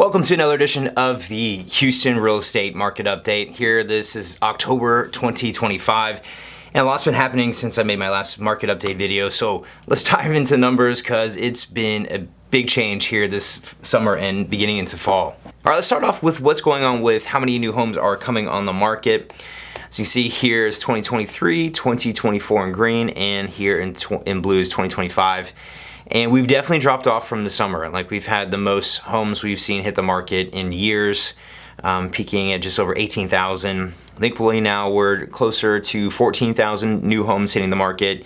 Welcome to another edition of the Houston Real Estate Market Update. Here, this is October 2025, and a lot's been happening since I made my last market update video. So let's dive into numbers because it's been a big change here this summer and beginning into fall. All right, let's start off with what's going on with how many new homes are coming on the market. So you see here is 2023, 2024 in green, and here in blue is 2025. And we've definitely dropped off from the summer. Like, we've had the most homes we've seen hit the market in years, peaking at just over 18,000. Thankfully now we're closer to 14,000 new homes hitting the market,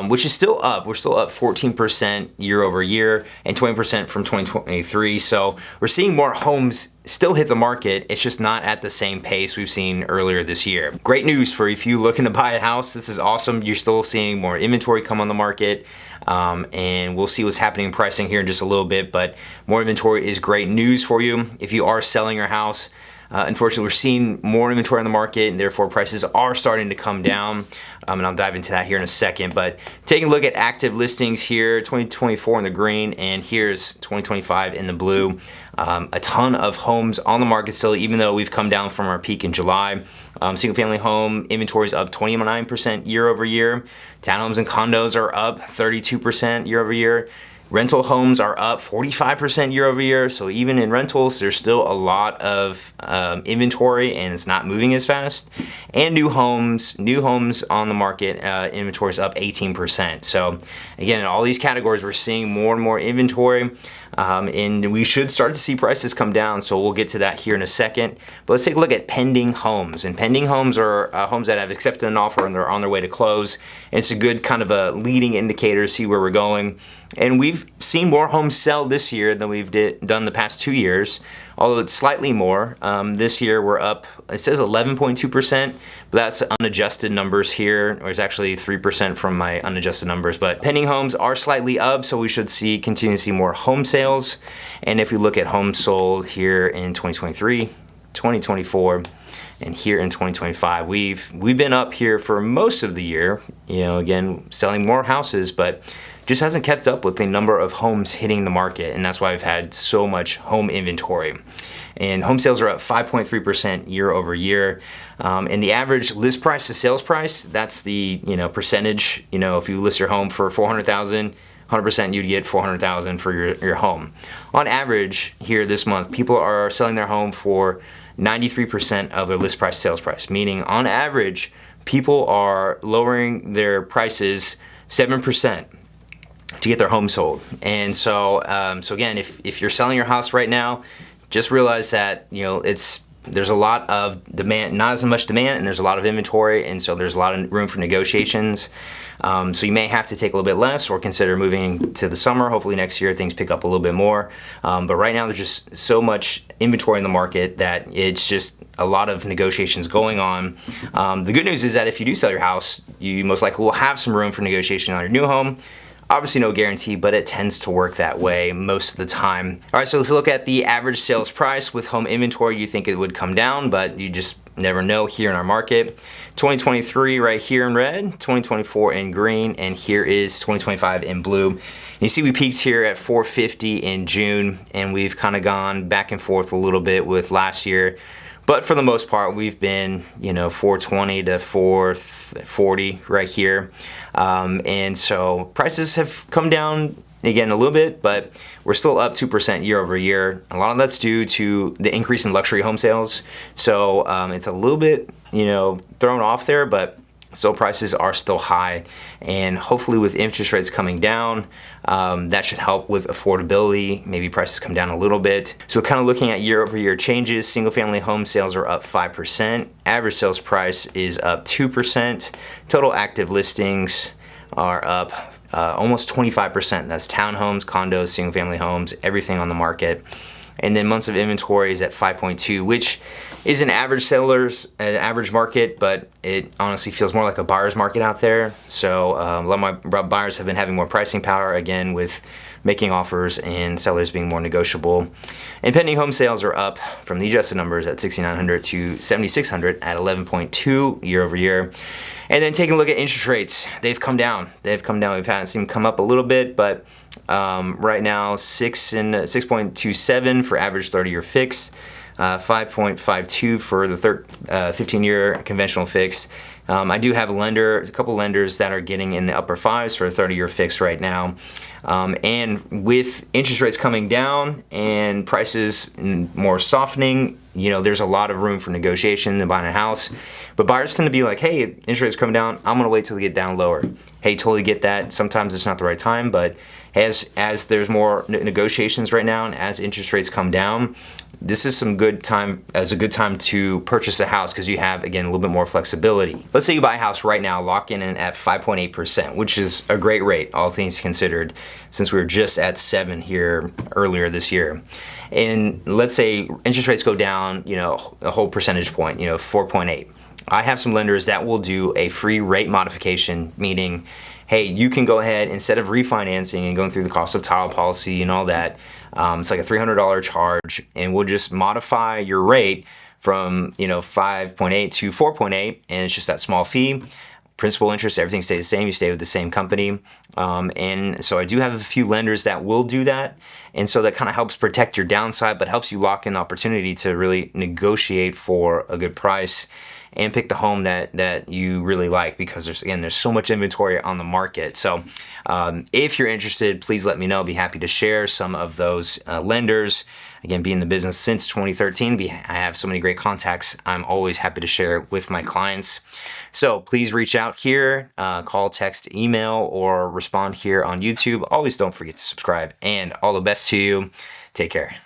which is still up. We're still up 14% year over year and 20% from 2023. So we're seeing more homes still hit the market. It's just not at the same pace we've seen earlier this year. Great news for if you're looking to buy a house. This is awesome. You're still seeing more inventory come on the market. And we'll see what's happening in pricing here in just a little bit, but more inventory is great news for you. If you are selling your house, unfortunately, we're seeing more inventory on the market, and therefore prices are starting to come down. And I'll dive into that here in a second. But taking a look at active listings here, 2024 in the green, and here's 2025 in the blue. A ton of homes on the market still, even though we've come down from our peak in July. Single family home inventory is up 29% year over year. Townhomes and condos are up 32% year over year. Rental homes are up 45% year over year. So even in rentals, there's still a lot of inventory, and it's not moving as fast. And new homes on the market, inventory is up 18%. So again, in all these categories, we're seeing more and more inventory. And we should start to see prices come down, so we'll get to that here in a second. But let's take a look at pending homes. And pending homes are homes that have accepted an offer and they're on their way to close. And it's a good kind of a leading indicator to see where we're going. And we've seen more homes sell this year than we've done the past 2 years, although it's slightly more. This year we're up, it says 11.2%, but that's unadjusted numbers here, or it's actually 3% from my unadjusted numbers. But pending homes are slightly up, so we should continue to see more home sales. And if we look at homes sold here in 2023, 2024, and here in 2025, we've been up here for most of the year. You know, again, selling more houses, but just hasn't kept up with the number of homes hitting the market, and that's why we've had so much home inventory. And home sales are up 5.3% year over year. And the average list price to sales price, that's the percentage. If you list your home for $400,000, 100% you'd get $400,000 for your home. On average, here this month, people are selling their home for 93% of their list price sales price, meaning on average, people are lowering their prices 7% to get their home sold. And so again, if you're selling your house right now, just realize that there's a lot of demand, not as much demand, and there's a lot of inventory, and so there's a lot of room for negotiations. So you may have to take a little bit less or consider moving to the summer. Hopefully next year things pick up a little bit more. But right now there's just so much inventory in the market that it's just a lot of negotiations going on. The good news is that if you do sell your house, you most likely will have some room for negotiation on your new home. Obviously no guarantee, but it tends to work that way most of the time. All right, so let's look at the average sales price with home inventory. You think it would come down, but you just never know here in our market. 2023 right here in red, 2024 in green, and here is 2025 in blue. You see we peaked here at 450 in June, and we've kind of gone back and forth a little bit with last year. But for the most part, we've been, 420 to 440 right here. And so prices have come down again a little bit, but we're still up 2% year over year. A lot of that's due to the increase in luxury home sales. So it's a little bit, thrown off there, but still prices are still high. And hopefully with interest rates coming down, that should help with affordability. Maybe prices come down a little bit. So kind of looking at year over year changes, single family home sales are up 5%. Average sales price is up 2%. Total active listings are up almost 25%. That's townhomes, condos, single family homes, everything on the market. And then months of inventory is at 5.2, which is an average market, but it honestly feels more like a buyer's market out there. So a lot of my buyers have been having more pricing power, again, with making offers and sellers being more negotiable. And pending home sales are up from the adjusted numbers at 6,900 to 7,600 at 11.2 year over year. And then taking a look at interest rates, they've come down. We've had seen them come up a little bit, but right now 6.27 for average 30-year fix, 5.52 for the 15-year conventional fix. I do have a couple lenders that are getting in the upper fives for a 30-year fix right now. And with interest rates coming down and prices more softening, there's a lot of room for negotiation and buying a house. But buyers tend to be like, hey, interest rates coming down, I'm gonna wait till they get down lower. Hey, totally get that. Sometimes it's not the right time, but as there's more negotiations right now and as interest rates come down, this is a good time to purchase a house because you have, again, a little bit more flexibility. Let's say you buy a house right now, lock in at 5.8%, which is a great rate, all things considered, since we were just at 7 here earlier this year. And let's say interest rates go down, a whole percentage point, 4.8. I have some lenders that will do a free rate modification, meaning, hey, you can go ahead, instead of refinancing and going through the cost of title policy and all that, it's like a $300 charge, and we'll just modify your rate from 5.8 to 4.8, and it's just that small fee. Principal, interest, everything stays the same. You stay with the same company. And so I do have a few lenders that will do that. And so that kind of helps protect your downside, but helps you lock in the opportunity to really negotiate for a good price and pick the home that you really like, because there's so much inventory on the market. So if you're interested, please let me know. I'll be happy to share some of those lenders. Again, being in the business since 2013, I have so many great contacts. I'm always happy to share with my clients. So please reach out here, call, text, email, or respond here on YouTube. Always don't forget to subscribe, and all the best to you. Take care.